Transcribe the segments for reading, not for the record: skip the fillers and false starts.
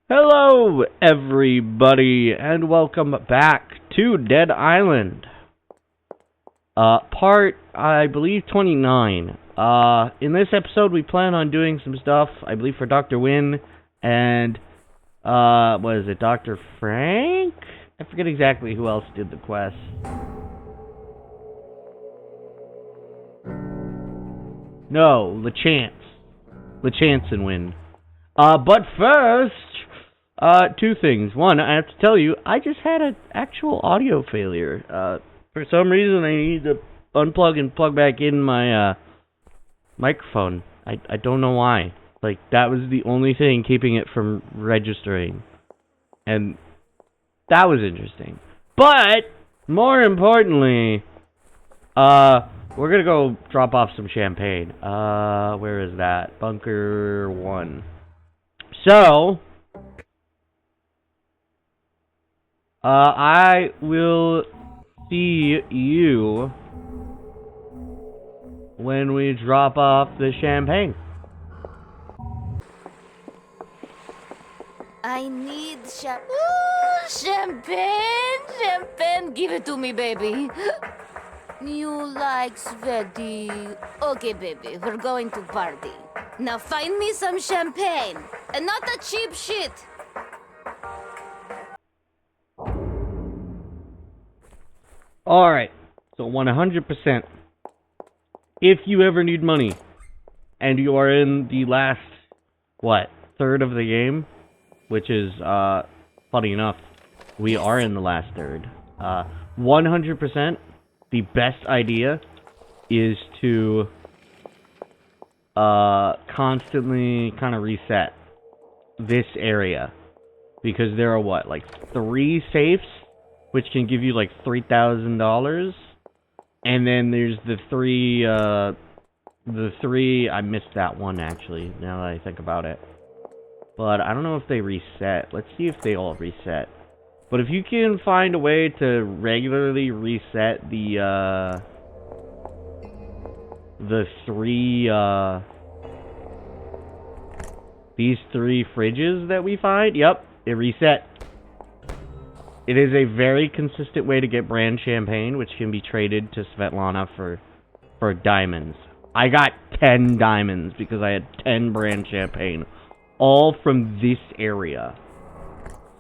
Hello, everybody, and welcome back to Dead Island. Part, I believe, 29. In this episode, we plan on doing some stuff, I believe, for Dr. Wynn and, what is it, Dr. Frank? I forget exactly who else did the quest. No, LeChance. LeChance and Wynn. But first... two things. One, I have to tell you, I just had an actual audio failure. For some reason, I need to unplug and plug back in my, microphone. I don't know why. Like, that was the only thing keeping it from registering. And that was interesting. But, more importantly, we're gonna go drop off some champagne. Where is that? Bunker 1. So... I will see you when we drop off the champagne. I need champagne, champagne, give it to me, baby. You like sweaty. Okay, baby, we're going to party. Now find me some champagne, and not the cheap shit. Alright, so 100%. If you ever need money, and you are in the last, third of the game, which is, funny enough, we are in the last third. 100%, the best idea is to, constantly kind of reset this area. Because there are, 3 safes? Which can give you like $3,000, and then there's the three. I missed that one actually. Now that I think about it, but I don't know if they reset. Let's see if they all reset. But if you can find a way to regularly reset the three these 3 fridges that we find, yep, it reset. It is a very consistent way to get brand champagne, which can be traded to Svetlana for diamonds. I got 10 diamonds because I had 10 brand champagne, all from this area.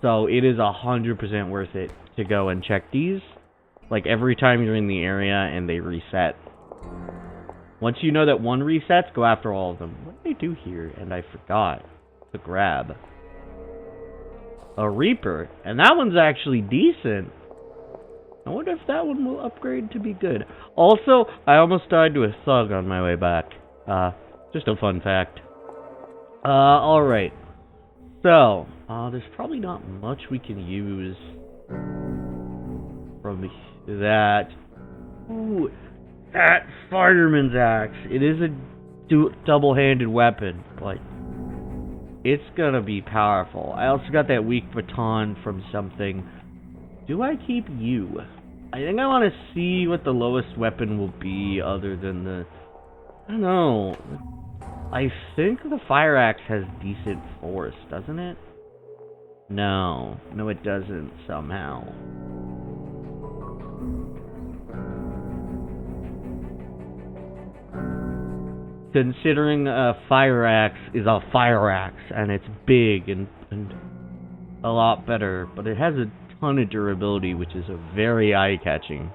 So it is 100% worth it to go and check these, like every time you're in the area and they reset. Once you know that one resets, go after all of them. What did I do here? And I forgot to grab a Reaper, and that one's actually decent. I wonder if that one will upgrade to be good. Also, I almost died to a thug on my way back. Just a fun fact. Alright. So, there's probably not much we can use from that. Ooh, that fireman's axe. It is a double-handed weapon, like... It's gonna be powerful. I also got that weak baton from something. Do I keep you? I think I want to see what the lowest weapon will be other than the... I don't know. I think the fire axe has decent force, doesn't it? No. No, it doesn't somehow. Considering a fire axe is a fire axe, and it's big and a lot better, but it has a ton of durability, which is a very eye-catching.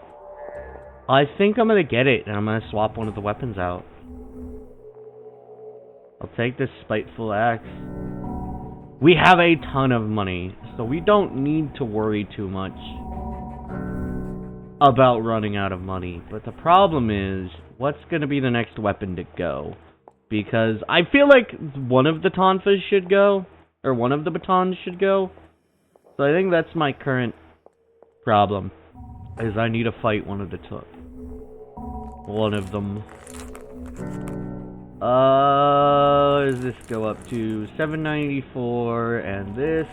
I think I'm gonna get it, and I'm gonna swap one of the weapons out. I'll take this spiteful axe. We have a ton of money, so we don't need to worry too much about running out of money. But the problem is, what's gonna be the next weapon to go? Because I feel like one of the tonfas should go, or one of the batons should go. So I think that's my current problem, is I need to fight one of the one of them. Does this go up to 794, and this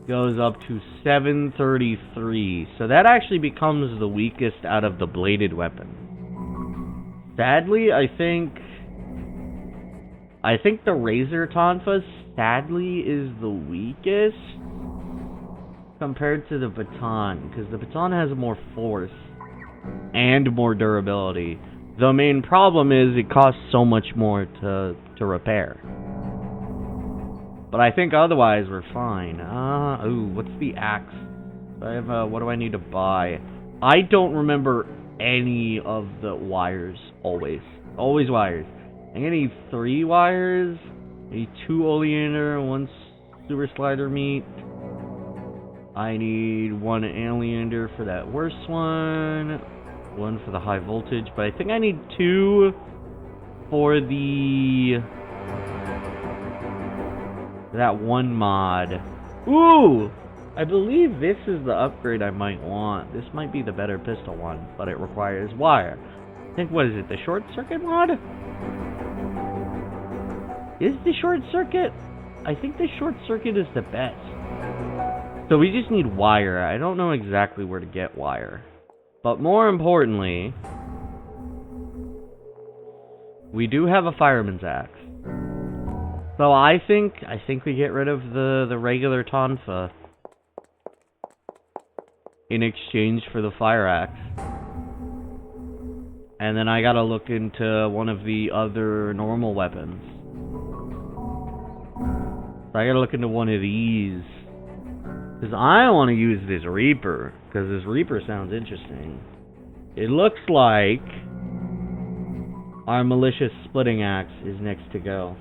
goes up to 733. So that actually becomes the weakest out of the bladed weapon. Sadly, I think the Razor Tonfas sadly is the weakest compared to the baton, because the baton has more force and more durability. The main problem is it costs so much more to repair. But I think otherwise we're fine. Ooh, what's the axe? I have, what do I need to buy? I don't remember any of the wires, always. Always wires. I'm gonna need 3 wires, I need 2 oleander, 1 super slider meat. I need 1 oleander for that worst one, 1 for the high voltage, but I think I need 2 for that one mod. Ooh! I believe this is the upgrade I might want. This might be the better pistol one, but it requires wire. I think, what is it, the short circuit mod? Is the short circuit? I think the short circuit is the best. So we just need wire. I don't know exactly where to get wire. But more importantly, we do have a fireman's axe. So I think we get rid of the regular Tonfa in exchange for the fire axe. And then I gotta look into one of the other normal weapons. So I gotta look into one of these. Because I want to use this Reaper. Because this Reaper sounds interesting. It looks like our malicious splitting axe is next to go.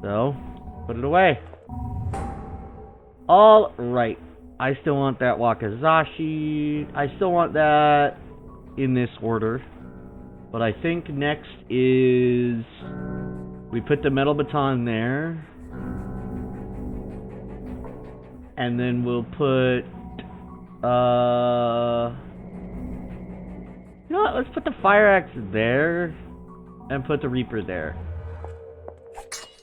So, put it away. Alright. I still want that Wakizashi. I still want that in this order. But I think next is... we put the metal baton there. And then we'll put... you know what? Let's put the fire axe there. And put the Reaper there.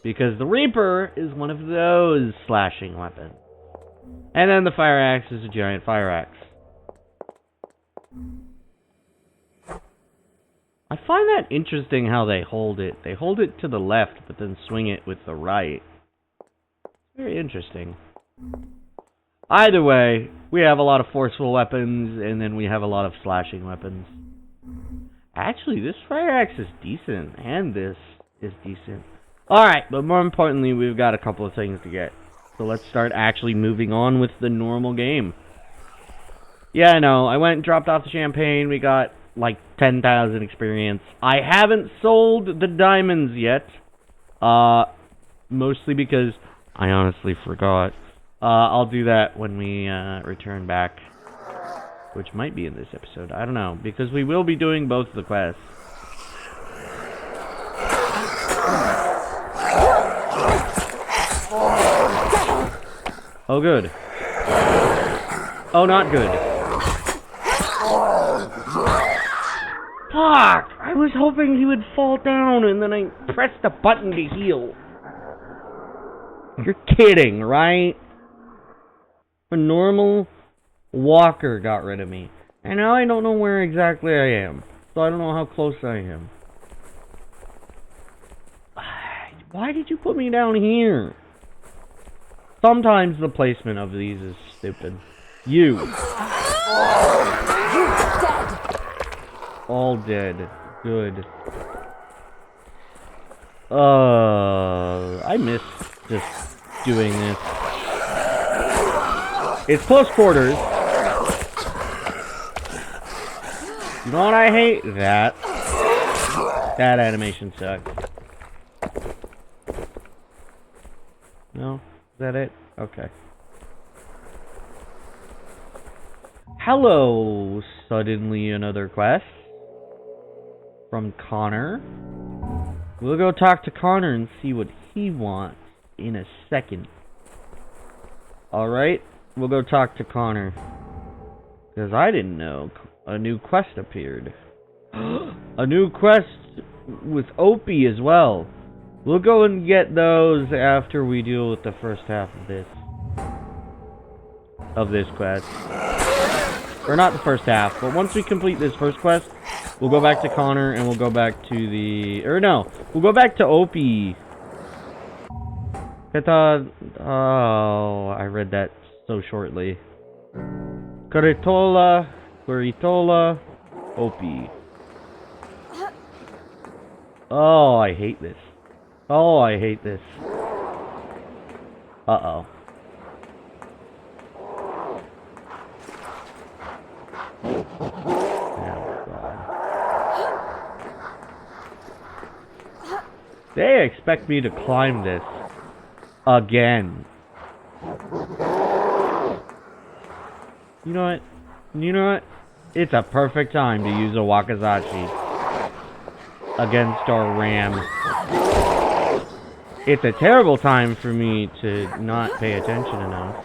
Because the Reaper is one of those slashing weapons. And then the fire axe is a giant fire axe. I find that interesting how they hold it. They hold it to the left, but then swing it with the right. Very interesting. Either way, we have a lot of forceful weapons, and then we have a lot of slashing weapons. Actually, this fire axe is decent, and this is decent. Alright, but more importantly, we've got a couple of things to get. So let's start actually moving on with the normal game. Yeah, I know, I went and dropped off the champagne, we got like 10,000 experience. I haven't sold the diamonds yet. Mostly because I honestly forgot. I'll do that when we return back. Which might be in this episode, I don't know. Because we will be doing both the quests. Oh, good. Oh, not good. Fuck! I was hoping he would fall down and then I pressed the button to heal. You're kidding, right? A normal walker got rid of me. And now I don't know where exactly I am. So I don't know how close I am. Why did you put me down here? Sometimes the placement of these is stupid. You. All dead. Good. I miss just doing this. It's close quarters. You know what I hate? That. That animation sucks. No? Is that it? Okay. Hello! Suddenly another quest. From Connor. We'll go talk to Connor and see what he wants in a second. Alright, we'll go talk to Connor. Because I didn't know a new quest appeared. A new quest with Opie as well. We'll go and get those after we deal with the first half of this quest. Or not the first half, but once we complete this first quest, We'll go back to Connor, and we'll go back to the... Or no, we'll go back to Opie. Oh, I read that so shortly. Curitola, Opie. Oh, I hate this. Oh, I hate this. Uh-oh. They expect me to climb this again. You know what? You know what? It's a perfect time to use a Wakizashi against our ram. It's a terrible time for me to not pay attention enough.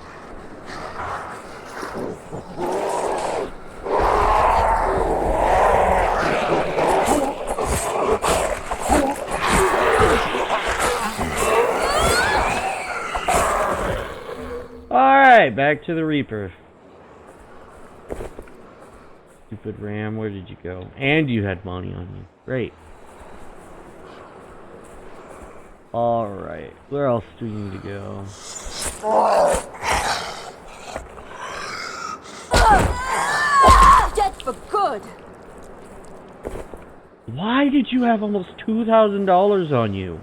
Alright, back to the Reaper. Stupid ram, where did you go? And you had money on you. Great. Alright, where else do we need to go? Dead for good. Why did you have almost $2,000 on you?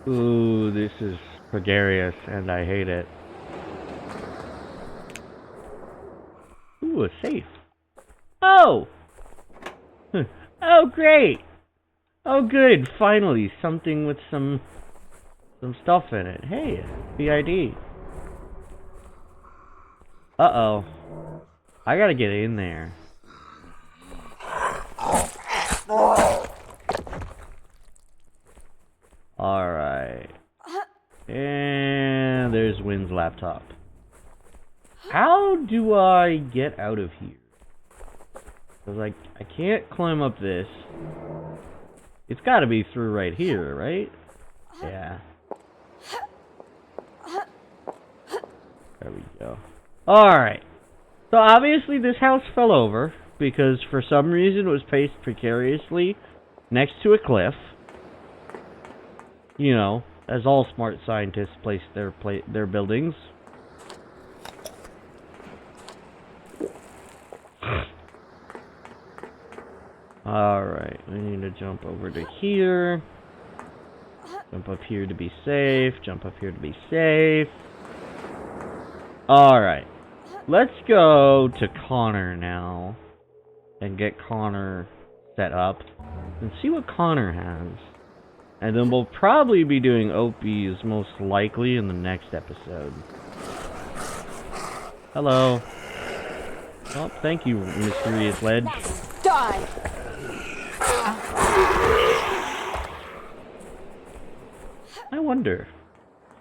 Ooh, this is precarious, and I hate it. Ooh, a safe. Oh! Oh, great! Oh, good, finally, something with some stuff in it. Hey, BID. Uh-oh. I gotta get in there. Alright. And there's Wynn's laptop. How do I get out of here? Because I can't climb up this. It's gotta be through right here, right? Yeah. There we go. Alright. So obviously this house fell over because for some reason it was placed precariously next to a cliff. You know, as all smart scientists place their buildings. Alright, we need to jump over to here. Jump up here to be safe. Jump up here to be safe. Alright. Let's go to Connor now. And get Connor set up. And see what Connor has. And then we'll probably be doing Opie's most likely in the next episode. Hello. Oh, thank you, Mysterious Ledge. Die. I wonder. Is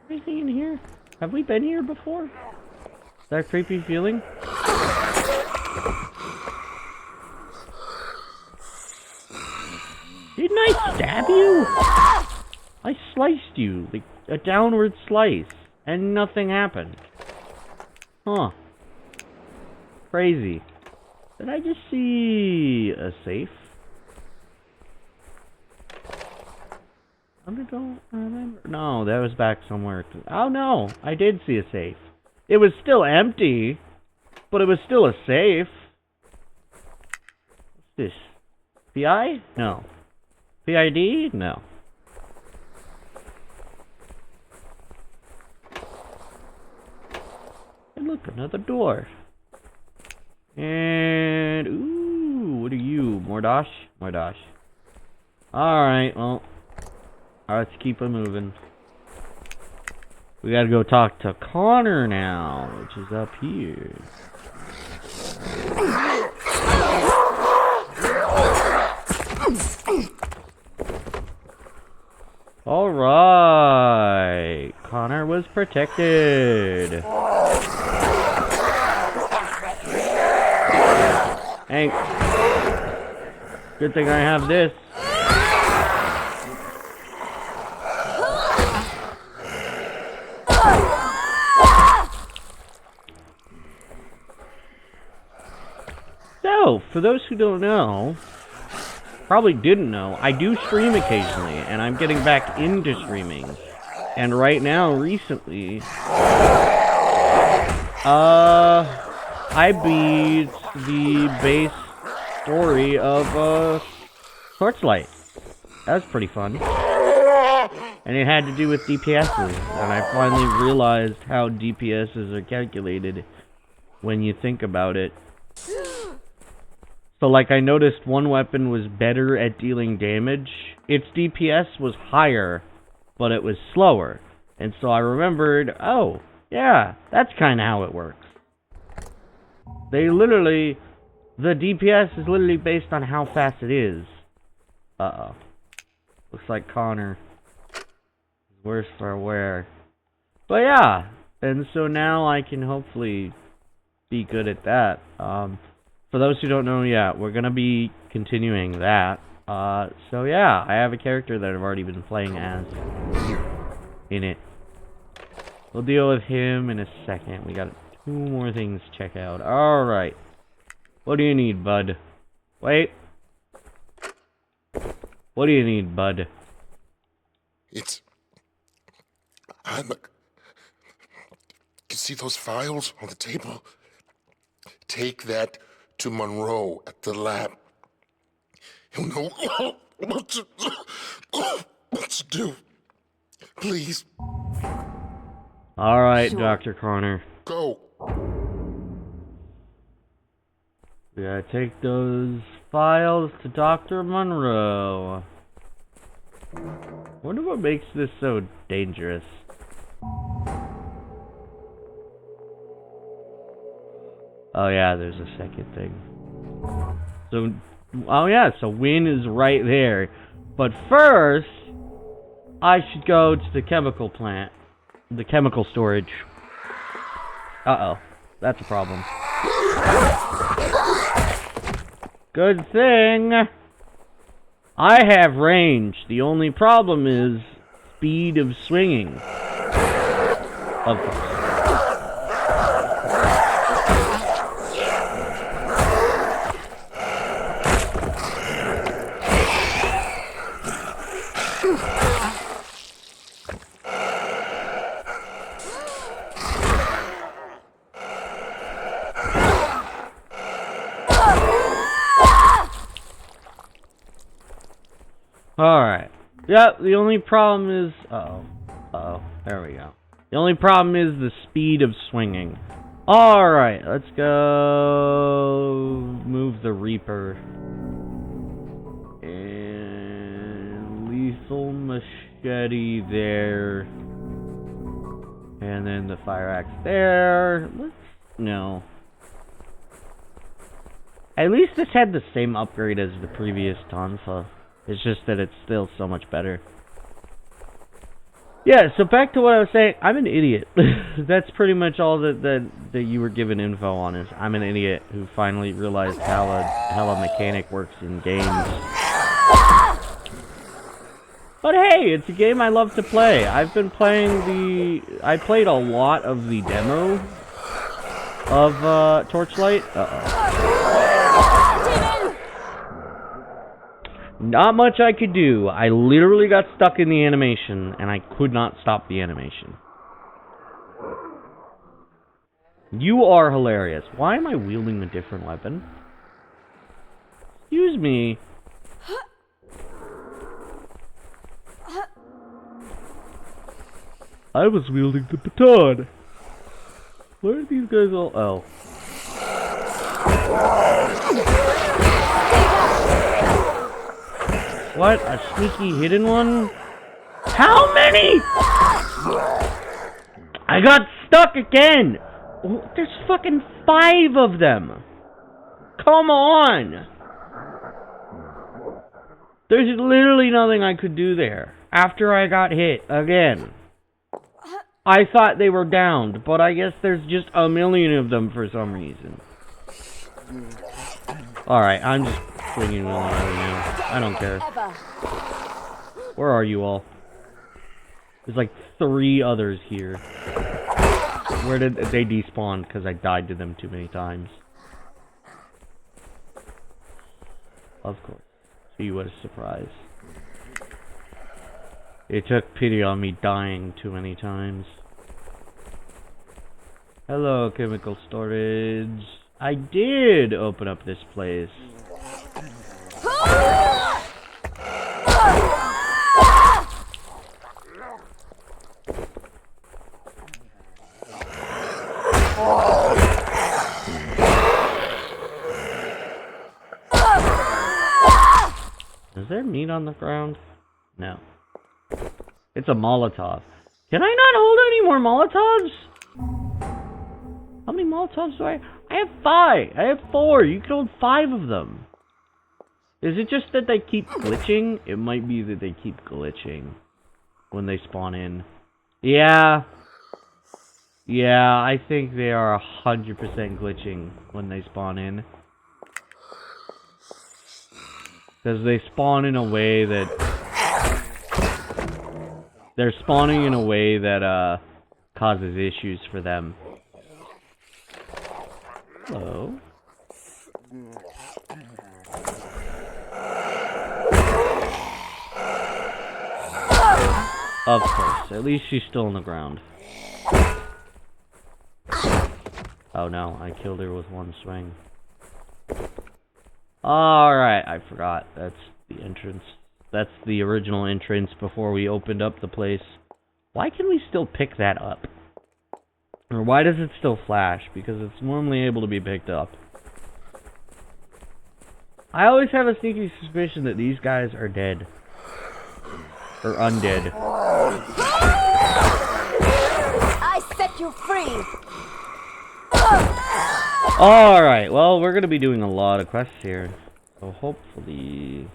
there anything in here? Have we been here before? Is that a creepy feeling? Didn't I stab you? I sliced you, like a downward slice, and nothing happened. Huh. Crazy. Did I just see a safe? I don't remember. No, that was back somewhere. Oh no, I did see a safe. It was still empty, but it was still a safe. What's this? PI? No. PID? No. And look, another door. And ooh, what are you, Mordosh? Mordosh. Alright, well. Alright, let's keep it moving. We gotta go talk to Connor now, which is up here. Alright. Connor was protected. Hey. Good thing I have this. So, for those who don't know, probably didn't know, I do stream occasionally, and I'm getting back into streaming. And right now, recently, I beat the base story of, Torchlight. That was pretty fun. And it had to do with DPSs, and I finally realized how DPSs are calculated when you think about it. So, like, I noticed one weapon was better at dealing damage. Its DPS was higher, but it was slower. And so I remembered, oh, yeah, that's kind of how it works. The DPS is literally based on how fast it is. Uh-oh. Looks like Connor is worse for wear. But yeah, and so now I can hopefully be good at that. For those who don't know yet, we're gonna be continuing that. So yeah, I have a character that I've already been playing as in it. We'll deal with him in a second. We got 2 more things to check out. Alright. What do you need, bud? Wait. What do you need, bud? You see those files on the table? Take that to Monroe at the lab. He'll know what to do. Please. Alright, Sure. Dr. Connor. Go. We gotta take those files to Dr. Monroe. Wonder what makes this so dangerous. Oh yeah, there's a second thing. So, oh yeah, so Wynn is right there. But first, I should go to the chemical plant. The chemical storage. Uh-oh. That's a problem. Good thing I have range. The only problem is speed of swinging. Of course. Alright. Yep, the only problem is... Uh-oh. There we go. The only problem is the speed of swinging. Alright, let's go... move the Reaper. And... lethal machete there. And then the fire axe there. No. At least this had the same upgrade as the previous Tonfa. It's just that it's still so much better. Yeah, so back to what I was saying. I'm an idiot. That's pretty much all that you were given info on is I'm an idiot who finally realized how a mechanic works in games. But hey, it's a game I love to play. I've been playing I played a lot of the demo of Torchlight. Not much I could do. I literally got stuck in the animation, and I could not stop the animation. You are hilarious. Why am I wielding a different weapon? Excuse me. I was wielding the baton. Where are these guys all? Oh. What? A sneaky hidden one? How many? I got stuck again! There's fucking 5 of them! Come on! There's literally nothing I could do there. After I got hit again. I thought they were downed, but I guess there's just a million of them for some reason. Alright, I'm just swinging willy-nilly now. I don't care. Where are you all? There's like 3 others here. Where did they despawn? Because I died to them too many times. Of course. Gee, what a surprise. It took pity on me dying too many times. Hello, chemical storage. I did open up this place. Is there meat on the ground? No. It's a Molotov. Can I not hold any more Molotovs? How many Molotovs do I have? I have 5. I have 4. You can hold 5 of them. Is it just that they keep glitching? It might be that they keep glitching when they spawn in. Yeah. Yeah, I think they are 100% glitching when they spawn in. Because they spawn in a way that... They're spawning in a way that, causes issues for them. Hello? Of course. At least she's still on the ground. Oh no, I killed her with one swing. Alright, I forgot. That's the entrance. That's the original entrance before we opened up the place. Why can we still pick that up? Or why does it still flash? Because it's normally able to be picked up. I always have a sneaky suspicion that these guys are dead. Or undead. I set you free! Alright, well, we're gonna be doing a lot of quests here. So hopefully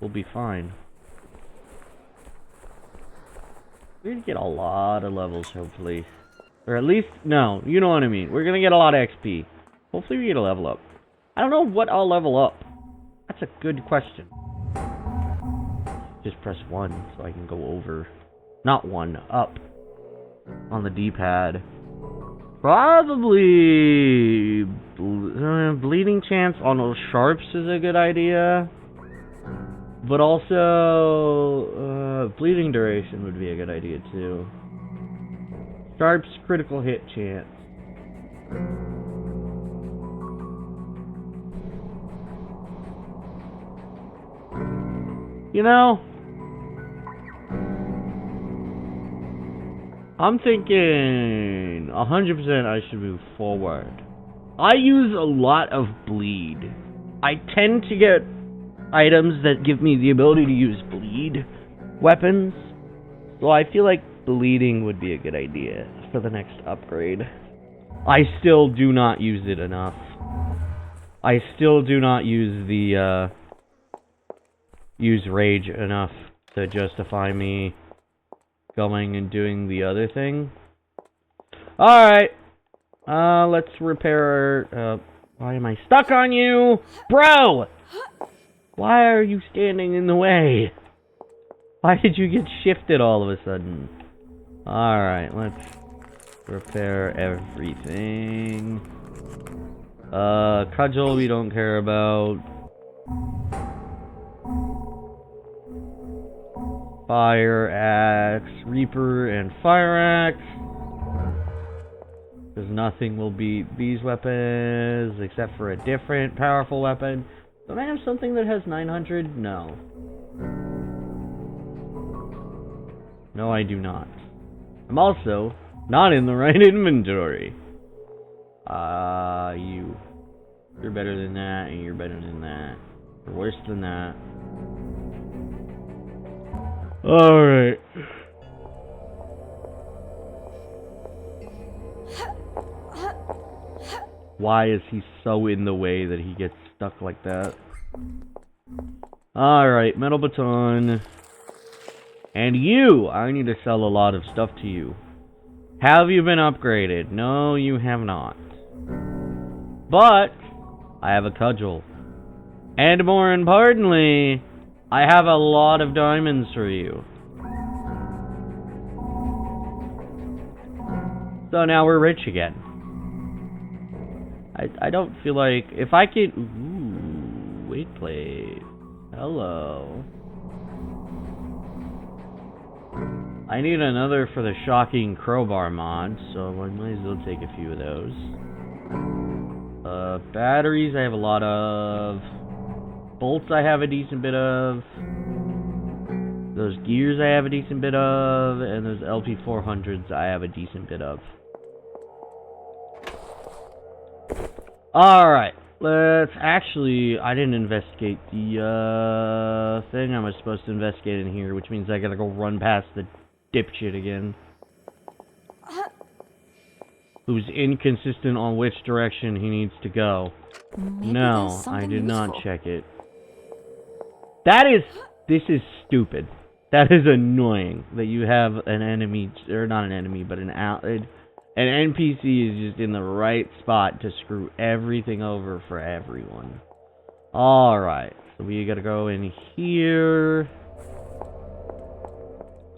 we'll be fine. We're gonna get a lot of levels, hopefully. Or at least, no, you know what I mean. We're gonna get a lot of XP. Hopefully we get a level up. I don't know what I'll level up. That's a good question. Just press 1 so I can go over. Not 1, up. On the D-pad. Probably... bleeding chance on those sharps is a good idea. But also... bleeding duration would be a good idea too. Sharps critical hit chance. You know, I'm thinking 100% I should move forward. I use a lot of bleed. I tend to get items that give me the ability to use bleed weapons. So I feel like bleeding would be a good idea for the next upgrade. I still do not use it enough. I still do not use the, use rage enough to justify me going and doing the other thing. Alright. Let's repair, why am I stuck on you? Bro! Why are you standing in the way? Why did you get shifted all of a sudden? Alright, let's repair everything. Cudgel we don't care about. Fire axe, Reaper, and fire axe. Because nothing will beat these weapons except for a different powerful weapon. Don't I have something that has 900? No. No, I do not. I'm also not in the right inventory. You're better than that, and you're better than that. You're worse than that. Alright. Why is he so in the way that he gets stuck like that? Alright, metal baton. And you! I need to sell a lot of stuff to you. Have you been upgraded? No, you have not. But, I have a cudgel. And more importantly, I have a lot of diamonds for you. So now we're rich again. I don't feel like... If I could... Ooh. weight plate. Hello. I need another for the shocking crowbar mod, so I might as well take a few of those. Batteries I have a lot of. Bolts I have a decent bit of. Those gears I have a decent bit of. And those LP400s I have a decent bit of. Alright. Let's actually, I didn't investigate the thing I was supposed to investigate in here, which means I gotta go run past the dipshit again. Who's inconsistent on which direction he needs to go. Maybe No, there's I something did not useful. check it. This is stupid. That is annoying that you have an enemy, or not an enemy, but an NPC is just in the right spot to screw everything over for everyone. Alright, so we gotta go in here.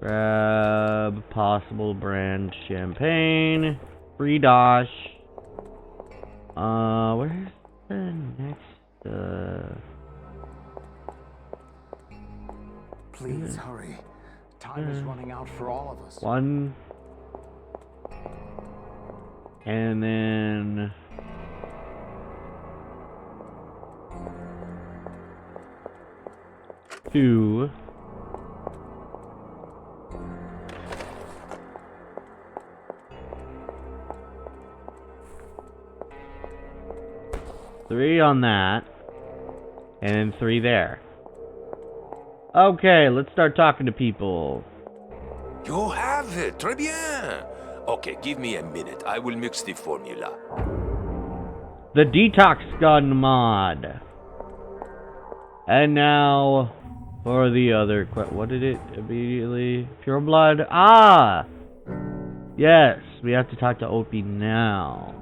Grab possible brand champagne. Free dosh. Where's the next, Please hurry. Time is running out for all of us. one. And then... two. Three on that. And then three there. Okay, let's start talking to people. You have it. Très bien. Okay, give me a minute. I will mix the formula. The Detox Gun mod. And now for the other what did it immediately? Pure blood. Ah! Yes, we have to talk to Opie now.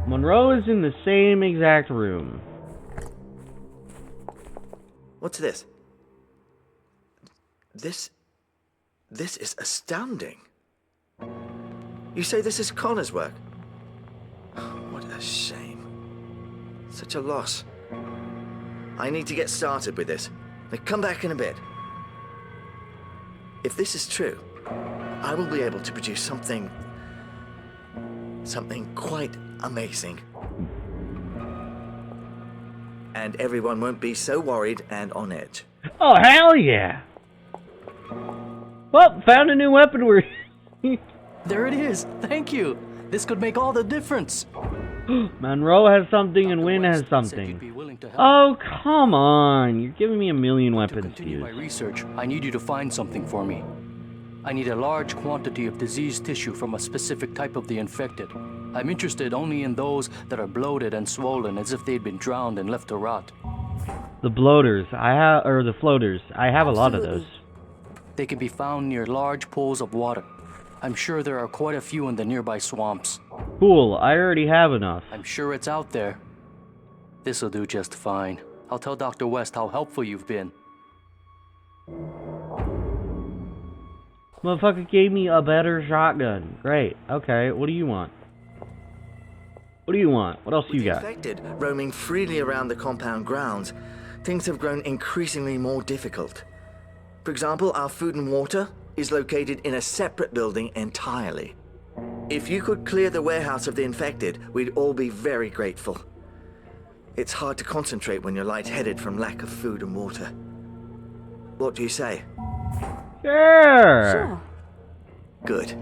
Monroe is in the same exact room. What's this? This is astounding. You say this is Connor's work? What a shame. Such a loss. I need to get started with this. Now come back in a bit. If this is true, I will be able to produce something quite amazing. And everyone won't be so worried and on edge. Oh, hell yeah! Well, found a new weapon we're... There it is. Thank you. This could make all the difference. Monroe has something and Wynn has West said you'd something. be willing to help. Oh, come on. You're giving me a million To weapons to continue use. my research, I need you to find something for me. I need a large quantity of diseased tissue from a specific type of the infected. I'm interested only in those that are bloated and swollen as if they'd been drowned and left to rot. The bloaters. Or the floaters. I have a lot of Absolutely. those. They can be found near large pools of water. I'm sure there are quite a few in the nearby swamps. Cool. I already have enough. I'm sure it's out there. This'll do just fine. I'll tell Dr. West how helpful you've been. Motherfucker gave me a better shotgun. Great. Okay, what do you want? What do you want? What else With you the got? infected roaming freely around the compound grounds, things have grown increasingly more difficult. For example, our food and water is located in a separate building entirely. If you could clear the warehouse of the infected, we'd all be very grateful. It's hard to concentrate when you're lightheaded from lack of food and water. What do you say? Sure. Sure. Good.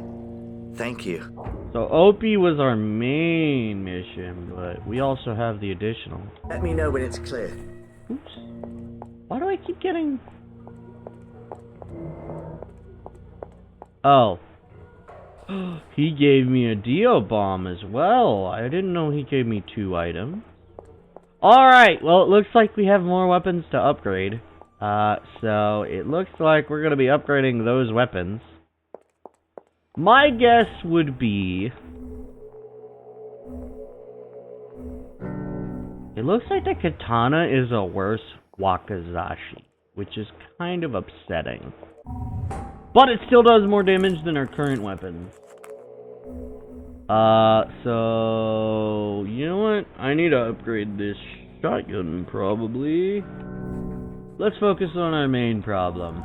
Thank you. So Opie was our main mission, but we also have the additional. Let me know when it's clear. Oops. Why do I keep getting... Oh. He gave me a Dio bomb as well. I didn't know he gave me 2 items. Alright, well it looks like we have more weapons to upgrade. So it looks like we're gonna be upgrading those weapons. My guess would be... It looks like the katana is a worse wakizashi, which is kind of upsetting. But it still does more damage than our current weapons. So... You know what? I need to upgrade this Shotgun, probably. Let's focus on our main problem.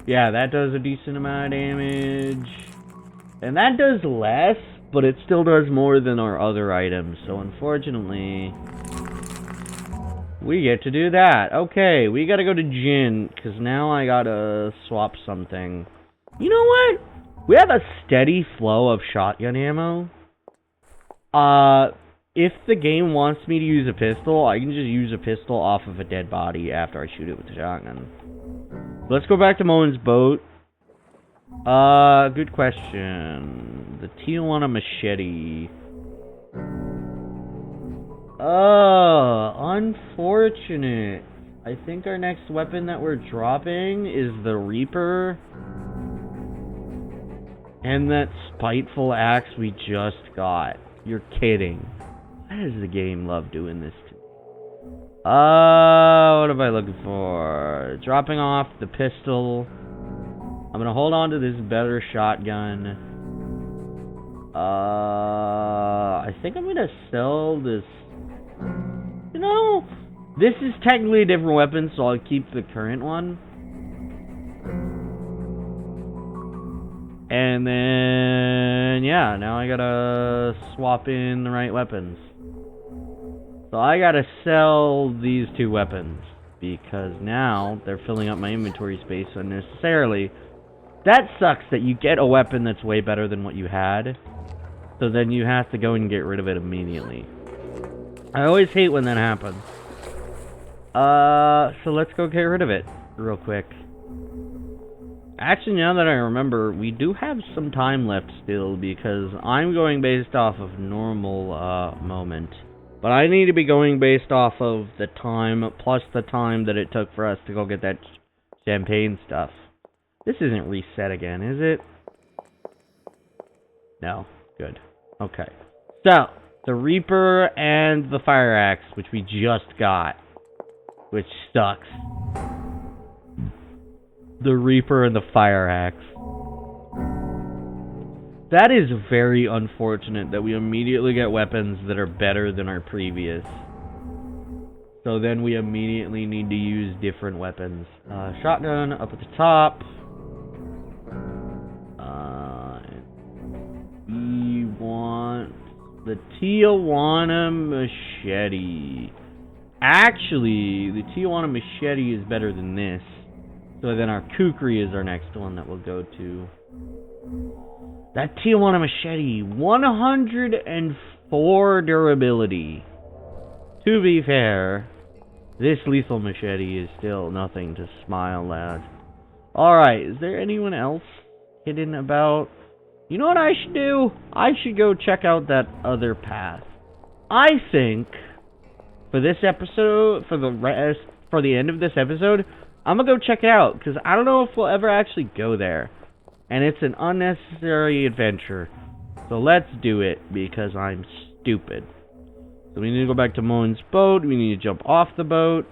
Yeah, that does a decent amount of damage. And that does less, but it still does more than our other items. So unfortunately, we get to do that. Okay, we gotta go to Jin, because now I gotta swap something. You know what? We have a steady flow of shotgun ammo. If the game wants me to use a pistol, I can just use a pistol off of a dead body after I shoot it with the shotgun. Let's go back to Moen's boat. Good question. The Tijuana machete. Unfortunate. I think our next weapon that we're dropping is the Reaper. And that spiteful axe we just got. You're kidding. Why does the game love doing this to me? What am I looking for? Dropping off the pistol. I'm gonna hold on to this better shotgun. I think I'm gonna sell this. You know, this is technically a different weapon, so I'll keep the current one. And then, yeah, now I gotta swap in the right weapons. So I gotta sell these two weapons, because now they're filling up my inventory space unnecessarily. That sucks that you get a weapon that's way better than what you had, so then you have to go and get rid of it immediately. I always hate when that happens. So let's go get rid of it real quick. Actually, now that I remember, we do have some time left still, because I'm going based off of normal moment. But I need to be going based off of the time, plus the time that it took for us to go get that champagne stuff. This isn't reset again, is it? No. Good. Okay. So, the Reaper and the Fire Axe, which we just got. Which sucks. The Reaper and the Fire Axe. That is very unfortunate that we immediately get weapons that are better than our previous. So then we immediately need to use different weapons. Shotgun up at the top. We want the Tijuana machete. Actually, the Tijuana machete is better than this. So then our Kukri is our next one that we'll go to. That Tijuana machete, 104 durability. To be fair, this lethal machete is still nothing to smile at. Alright, is there anyone else hidden about? You know what I should do? I should go check out that other path. I think, for this episode, for the end of this episode, I'm gonna go check it out, because I don't know if we'll ever actually go there. And it's an unnecessary adventure. So let's do it, because I'm stupid. So we need to go back to Moen's boat. We need to jump off the boat.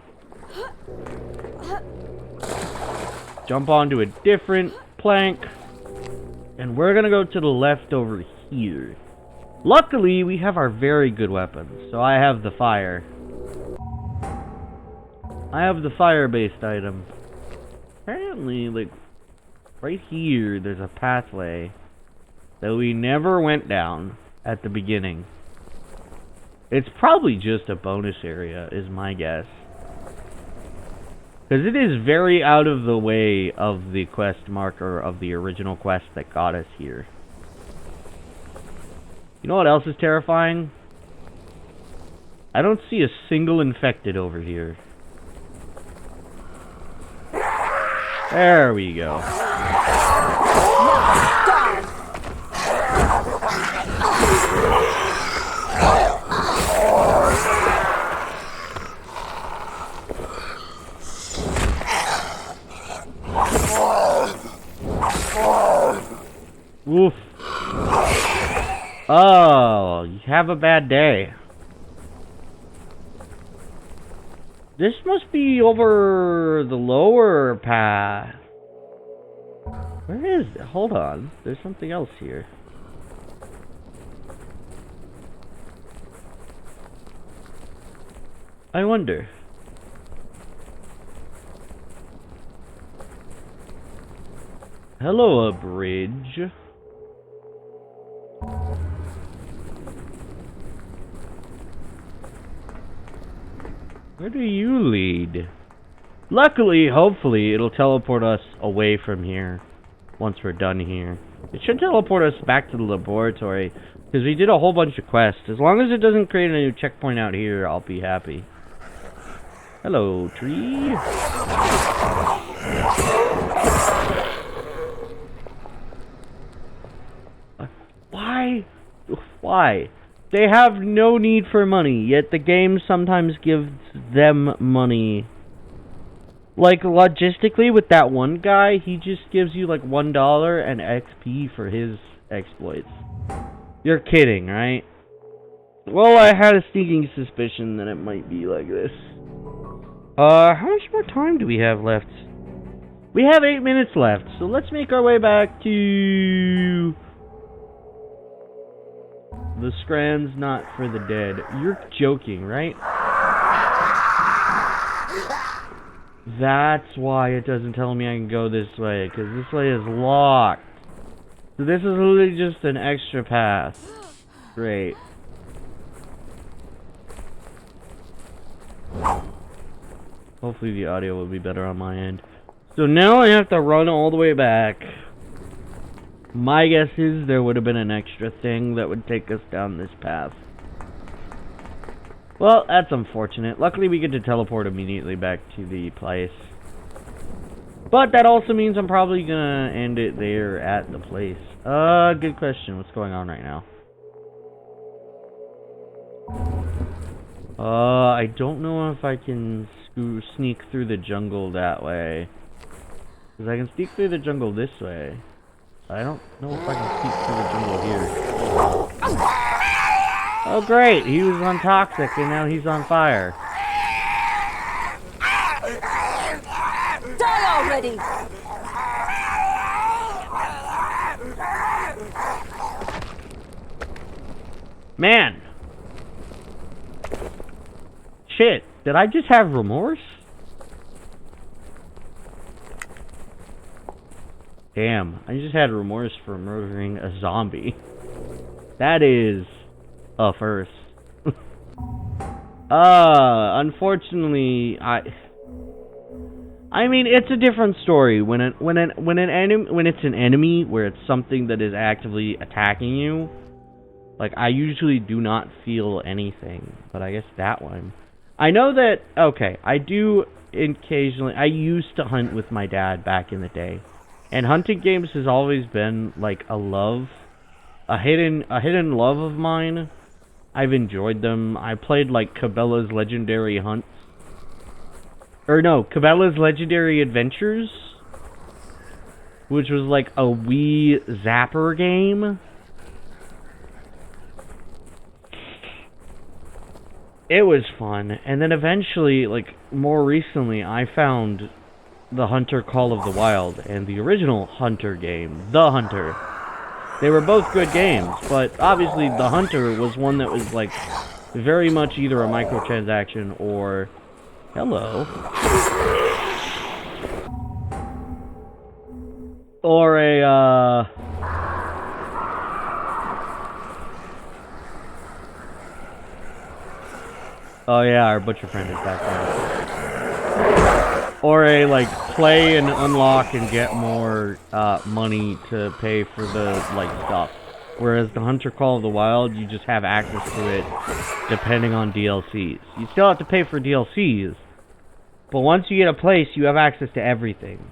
Jump onto a different plank. And we're gonna go to the left over here. Luckily, we have our very good weapons. So I have the fire. I have the fire-based item. Apparently, like, right here, there's a pathway that we never went down at the beginning. It's probably just a bonus area, is my guess. Because it is very out of the way of the quest marker of the original quest that got us here. You know what else is terrifying? I don't see a single infected over here. There we go. Woof. Oh, you have a bad day. This must be over the lower path. Where is it? Hold on. There's something else here. I wonder. Hello, a bridge. Where do you lead? Luckily, hopefully, it'll teleport us away from here once we're done here. It should teleport us back to the laboratory, because we did a whole bunch of quests. As long as it doesn't create a new checkpoint out here, I'll be happy. Hello, tree. Why? Why? They have no need for money, yet the game sometimes gives them money. Like, logistically, with that one guy, he just gives you, like, $1 and XP for his exploits. You're kidding, right? Well, I had a sneaking suspicion that it might be like this. How much more time do we have left? We have 8 minutes left, so let's make our way back to... The Scran's Not for the Dead. You're joking, right? That's why it doesn't tell me I can go this way, because this way is locked. So this is literally just an extra path. Great. Hopefully the audio will be better on my end. So now I have to run all the way back. My guess is there would have been an extra thing that would take us down this path. Well, that's unfortunate. Luckily we get to teleport immediately back to the place. But that also means I'm probably gonna end it there at the place. Good question. What's going on right now? I don't know if I can sneak through the jungle that way. Because I can sneak through the jungle this way. I don't know if I can sneak through the jungle here. Oh great, he was on toxic and now he's on fire. Die already! Man! Shit, did I just have remorse? Damn, I just had remorse for murdering a zombie. That is a first. Unfortunately, I mean, it's a different story when it's an enemy where it's something that is actively attacking you. Like, I usually do not feel anything, but I guess that one. I know that, okay, I do occasionally, I used to hunt with my dad back in the day. And hunting games has always been like a hidden love of mine. I've enjoyed them. I played like Cabela's Legendary Hunts. Or no, Cabela's Legendary Adventures, which was like a Wii Zapper game. It was fun. And then eventually, like more recently, I found the Hunter Call of the Wild and the original Hunter game, The Hunter. They were both good games, but obviously The Hunter was one that was like very much either a microtransaction or... Hello. Or a, Oh yeah, our butcher friend is back there. Or a, like, play and unlock and get more, money to pay for the, like, stuff. Whereas the Hunter Call of the Wild, you just have access to it depending on DLCs. You still have to pay for DLCs, but once you get a place, you have access to everything.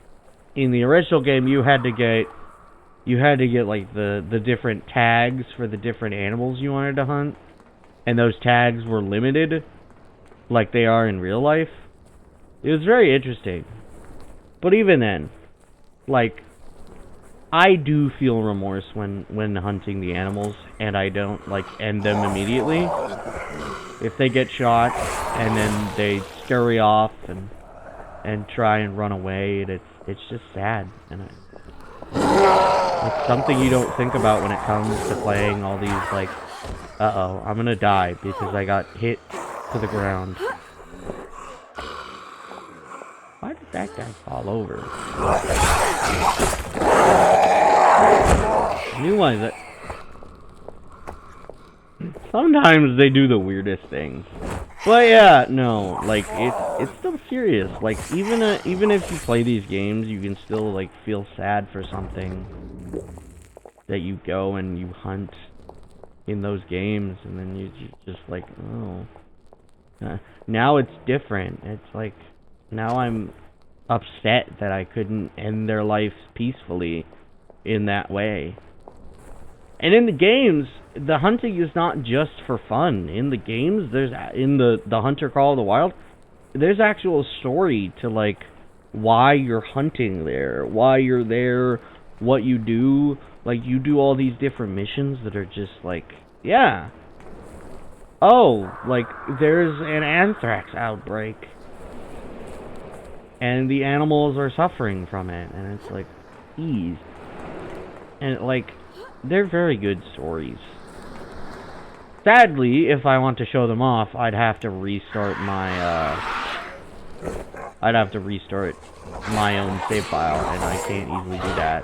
In the original game, you had to get, like, the different tags for the different animals you wanted to hunt. And those tags were limited, like they are in real life. It was very interesting. But even then, like, I do feel remorse when hunting the animals, and I don't, like, end them immediately. If they get shot, and then they scurry off and try and run away, it's just sad. And it's something you don't think about when it comes to playing all these, like, uh-oh, I'm gonna die because I got hit to the ground. that guy fall over? New ones that sometimes they do the weirdest things. But yeah, no, like it's still serious. Like even if you play these games, you can still like feel sad for something that you go and you hunt in those games, and then you just like, oh. Now it's different. It's like now I'm upset that I couldn't end their lives peacefully in that way. And in the games, the hunting is not just for fun. In the games, there's in the Hunter Call of the Wild, there's actual story to like why you're hunting there, why you're there, what you do. Like you do all these different missions that are just like, yeah. Oh, like there's an anthrax outbreak, and the animals are suffering from it, and it's like, geez. And like, they're very good stories. Sadly, if I want to show them off, I'd have to restart my own save file, and I can't easily do that.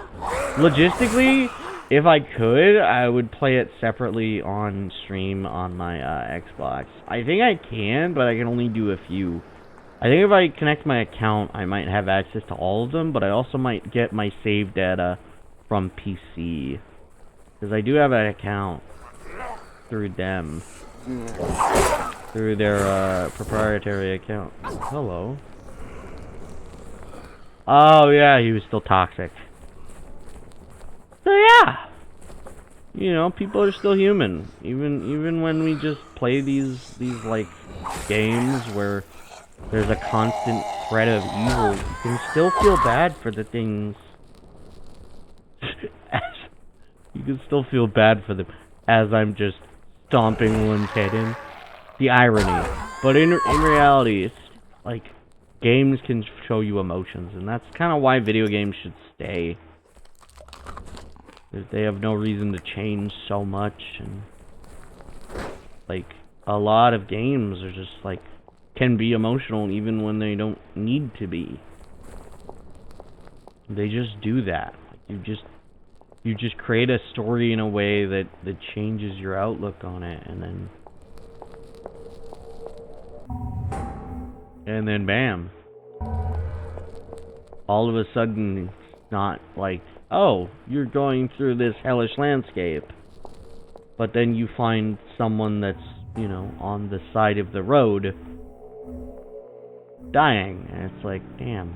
Logistically, if I could, I would play it separately on stream on my Xbox. I think I can, but I can only do a few. I think if I connect my account, I might have access to all of them, but I also might get my save data from PC. Because I do have an account through them. Through their proprietary account. Hello. Oh yeah, he was still toxic. So yeah, you know, people are still human. Even when we just play these like games where there's a constant threat of evil, you can still feel bad for the things. You can still feel bad for them as I'm just stomping one's head in. The irony, but in reality, it's like games can show you emotions, and that's kind of why video games should stay. They have no reason to change so much, and like a lot of games are just like can be emotional even when they don't need to be. They just do that. You just create a story in a way that changes your outlook on it, and then bam. All of a sudden, it's not like, oh, you're going through this hellish landscape, but then you find someone that's, you know, on the side of the road dying, and it's like, damn.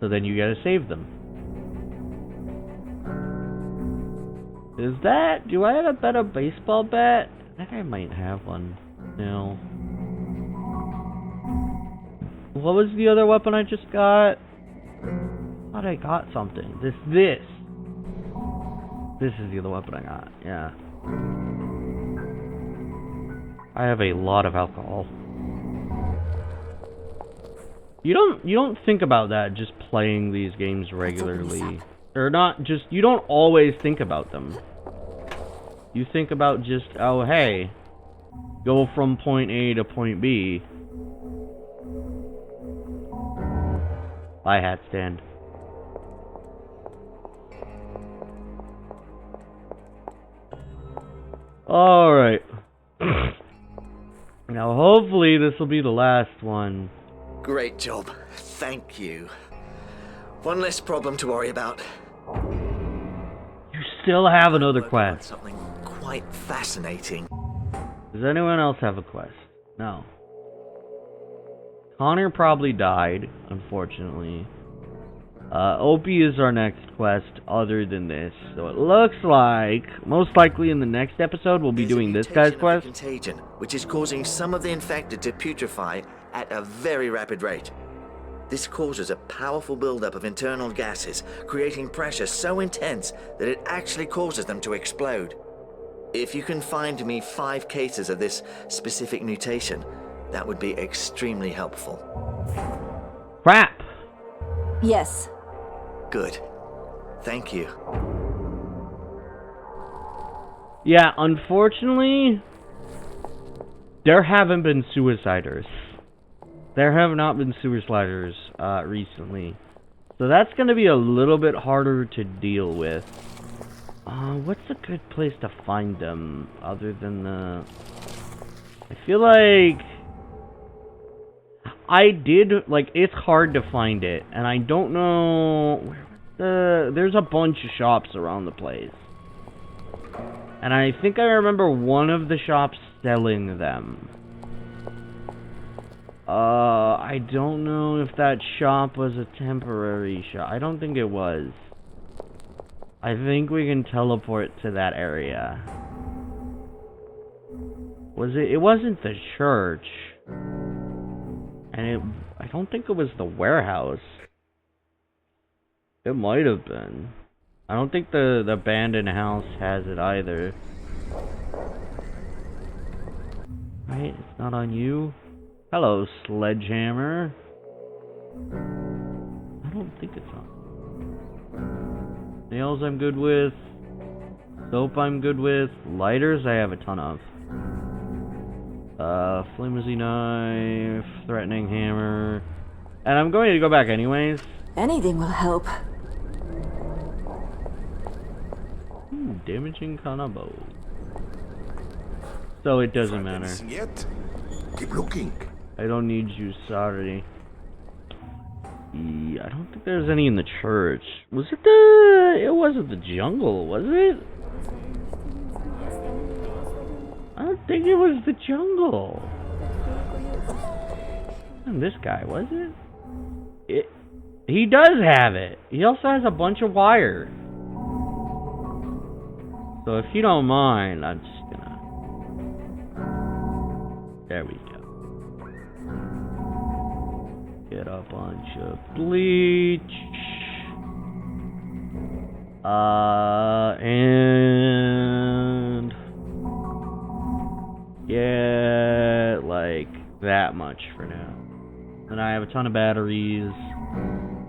So then you gotta save them. Do I have a better baseball bat? I think I might have one. No. What was the other weapon I just got? I thought I got something. This is the other weapon I got. Yeah. I have a lot of alcohol. You don't think about that just playing these games regularly. Or not just, you don't always think about them. You think about just, oh hey, go from point A to point B. Bye, hat stand. Alright. Now hopefully this will be the last one. Great job. Thank you. One less problem to worry about. You still have another quest. Something quite fascinating. Does anyone else have a quest? No. Connor probably died, unfortunately. Opie is our next quest other than this. So it looks like, most likely in the next episode, we'll be doing this guy's quest. Contagion, which is causing some of the infected to putrefy at a very rapid rate. This causes a powerful buildup of internal gases, creating pressure so intense that it actually causes them to explode. If you can find me 5 cases of this specific mutation, that would be extremely helpful. Crap! Yes. Good. Thank you. Yeah, unfortunately, there haven't been suiciders. There have not been sewer sliders recently. So that's going to be a little bit harder to deal with. What's a good place to find them other than the... I feel like... it's hard to find it, and I don't know... There's a bunch of shops around the place. And I think I remember one of the shops selling them. I don't know if that shop was a temporary shop. I don't think it was. I think we can teleport to that area. Was it? It wasn't the church. And I don't think it was the warehouse. It might have been. I don't think the abandoned house has it either. Right? It's not on you. Hello, sledgehammer. I don't think it's on. Nails I'm good with. Soap I'm good with. Lighters I have a ton of. Flimsy knife. Threatening hammer. And I'm going to go back anyways. Anything will help. Damaging Kanabo. So it doesn't matter. Anything yet? Keep looking. I don't need you, sorry. I don't think there's any in the church. Was it the... It wasn't the jungle, was it? I don't think it was the jungle. And this guy, was it? He does have it. He also has a bunch of wire. So if you don't mind, I'm just gonna... There we go. Get a bunch of bleach. And... yeah, like that much for now. And I have a ton of batteries.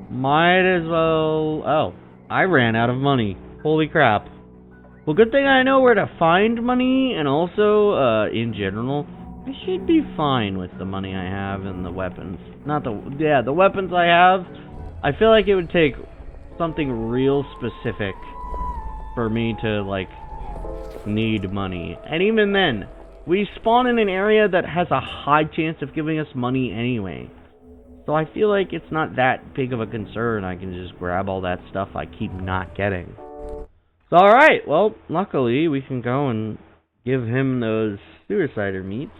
Might as well... Oh, I ran out of money. Holy crap. Well, good thing I know where to find money, and also, in general, I should be fine with the money I have and the weapons. The weapons I have, I feel like it would take something real specific for me to, like, need money. And even then, we spawn in an area that has a high chance of giving us money anyway. So I feel like it's not that big of a concern. I can just grab all that stuff I keep not getting. So, alright, well, luckily we can go and give him those suicider meats.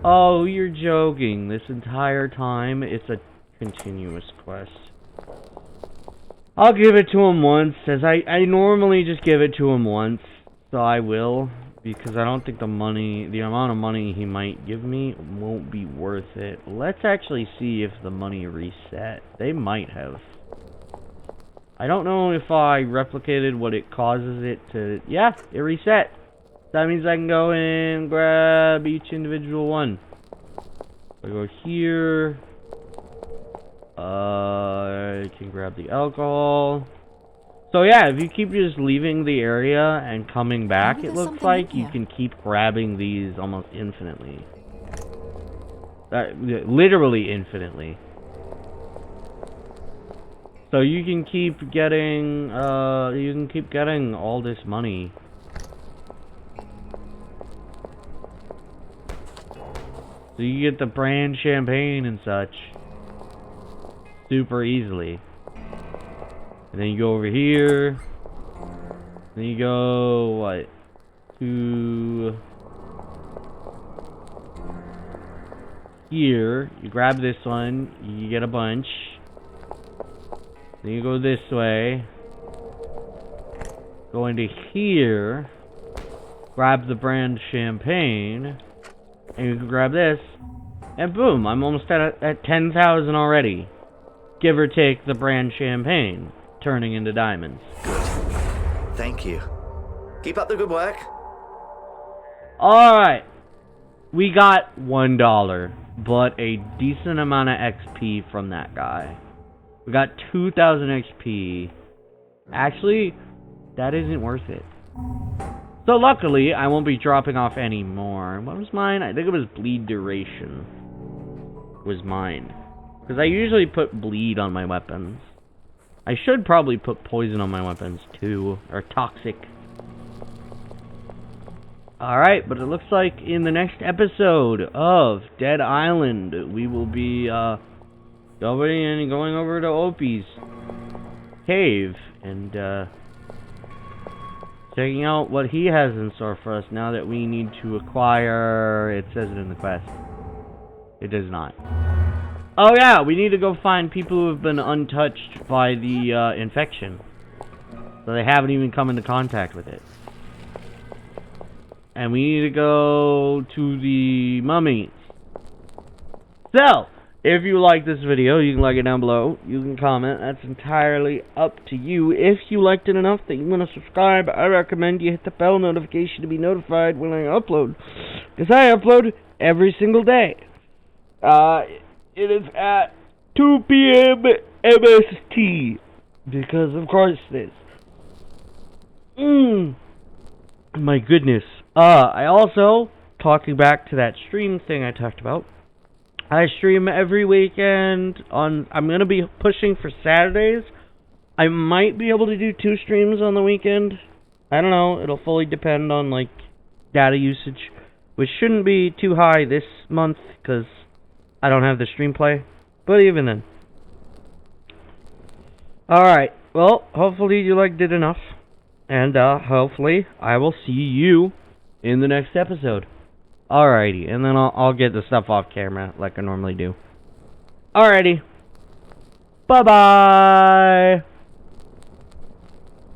Oh, you're joking. This entire time, it's a continuous quest. I'll give it to him once, as I normally just give it to him once. So I will, because I don't think the amount of money he might give me won't be worth it. Let's actually see if the money reset. They might have. I don't know if I replicated what it causes it to... Yeah, it reset. That means I can go and grab each individual one. I go here. I can grab the alcohol. So yeah, if you keep just leaving the area and coming back, it looks like you can keep grabbing these almost infinitely. Literally infinitely. So you can keep getting all this money. So you get the brand champagne and such super easily. And then you go over here. Then you go what? To here. You grab this one, you get a bunch. Then you go this way. Go into here. Grab the brand champagne. And you can grab this. And boom, I'm almost at 10,000 already. Give or take the brand champagne. Turning into diamonds. Good. Thank you. Keep up the good work. Alright. We got $1. But a decent amount of XP from that guy. We got 2,000 XP. Actually, that isn't worth it. So luckily, I won't be dropping off any more. What was mine? I think it was bleed duration. Was mine. Because I usually put bleed on my weapons. I should probably put poison on my weapons too. Or toxic. Alright, but it looks like in the next episode of Dead Island, we will be going over to Opie's cave and checking out what he has in store for us now that we need to acquire... It says it in the quest. It does not. Oh yeah, we need to go find people who have been untouched by the infection. So they haven't even come into contact with it. And we need to go to the mummies. So, if you like this video, you can like it down below. You can comment. That's entirely up to you. If you liked it enough that you want to subscribe, I recommend you hit the bell notification to be notified when I upload. Because I upload every single day. It is at 2 p.m. MST. Because, of course, it is. My goodness. I also, talking back to that stream thing I talked about, I stream every weekend on, I'm going to be pushing for Saturdays. I might be able to do 2 streams on the weekend. I don't know, it'll fully depend on, like, data usage, which shouldn't be too high this month, because I don't have the stream play, but even then. Alright, well, hopefully you liked it enough, and, hopefully I will see you in the next episode. Alrighty, and then I'll get the stuff off camera like I normally do. Alrighty. Bye-bye!